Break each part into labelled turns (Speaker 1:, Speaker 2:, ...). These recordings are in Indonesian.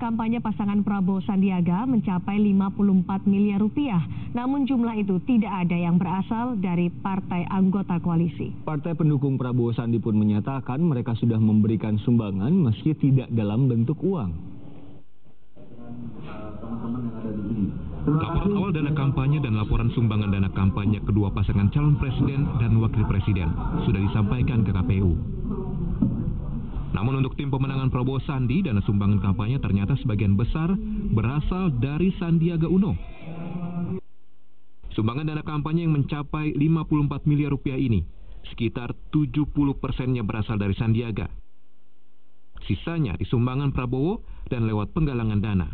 Speaker 1: kampanye pasangan Prabowo Sandiaga mencapai 54 miliar rupiah. Namun jumlah itu tidak ada yang berasal dari partai anggota koalisi.
Speaker 2: Partai pendukung Prabowo Sandi pun menyatakan mereka sudah memberikan sumbangan meski tidak dalam bentuk uang.
Speaker 3: Laporan awal dana kampanye dan laporan sumbangan dana kampanye kedua pasangan calon presiden dan wakil presiden sudah disampaikan ke KPU. Namun untuk tim pemenangan Prabowo Sandi, dana sumbangan kampanye ternyata sebagian besar berasal dari Sandiaga Uno. Sumbangan dana kampanye yang mencapai 54 miliar rupiah ini, sekitar 70%-nya berasal dari Sandiaga. Sisanya disumbangan Prabowo dan lewat penggalangan dana.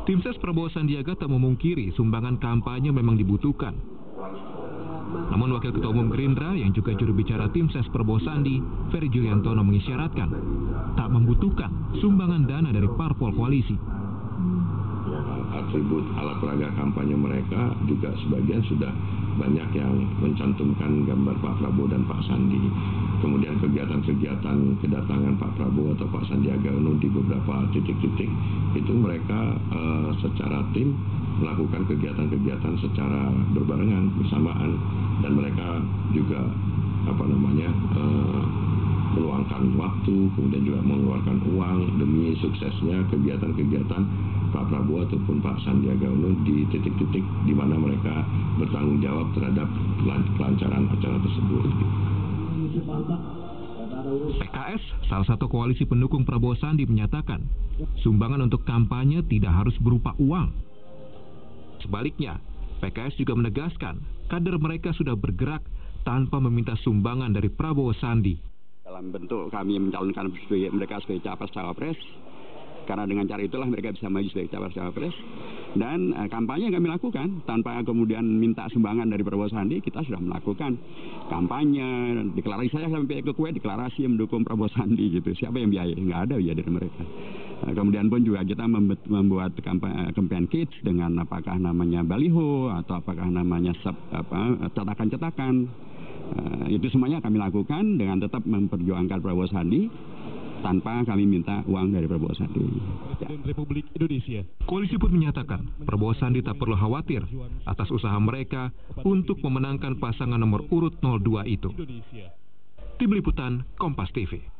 Speaker 3: Tim ses Prabowo Sandiaga tak memungkiri sumbangan kampanye memang dibutuhkan. Namun Wakil Ketua Umum Gerindra yang juga juru bicara tim ses Prabowo Sandi, Ferry Juliantono mengisyaratkan tak membutuhkan sumbangan dana dari parpol koalisi.
Speaker 4: Atribut alat peraga kampanye mereka juga sebagian sudah banyak yang mencantumkan gambar Pak Prabowo dan Pak Sandi. Kemudian kegiatan-kegiatan kedatangan Pak Prabowo atau Pak Sandiaga Uno di beberapa titik-titik itu mereka secara tim melakukan kegiatan-kegiatan secara berbarengan, bersamaan, dan mereka juga meluangkan waktu, kemudian juga mengeluarkan uang demi suksesnya kegiatan-kegiatan Pak Prabowo ataupun Pak Sandiaga Uno di titik-titik di mana mereka bertanggung jawab terhadap kelancaran acara tersebut.
Speaker 3: PKS, salah satu koalisi pendukung Prabowo Sandi, menyatakan sumbangan untuk kampanye tidak harus berupa uang. Sebaliknya, PKS juga menegaskan kader mereka sudah bergerak tanpa meminta sumbangan dari Prabowo Sandi.
Speaker 5: Dalam bentuk kami mencalonkan mereka sebagai capres-cawapres, karena dengan cara itulah mereka bisa maju sebagai capres-cawapres. Dan kampanye yang kami lakukan tanpa kemudian minta sumbangan dari Prabowo Sandi, kita sudah melakukan kampanye, deklarasi. Saya sampai ke kue deklarasi yang mendukung Prabowo Sandi gitu. Siapa yang biaya? Nggak ada biaya dari mereka. Kemudian pun juga kita membuat campaign kits dengan apakah namanya baliho atau apakah namanya cetakan-cetakan. Itu semuanya kami lakukan dengan tetap memperjuangkan Prabowo Sandi tanpa kami minta uang dari Prabowo Sandi.
Speaker 3: Republik Indonesia. Koalisi pun menyatakan Prabowo Sandi tak perlu khawatir atas usaha mereka untuk memenangkan pasangan nomor urut 02 itu. Tim Liputan Kompas TV.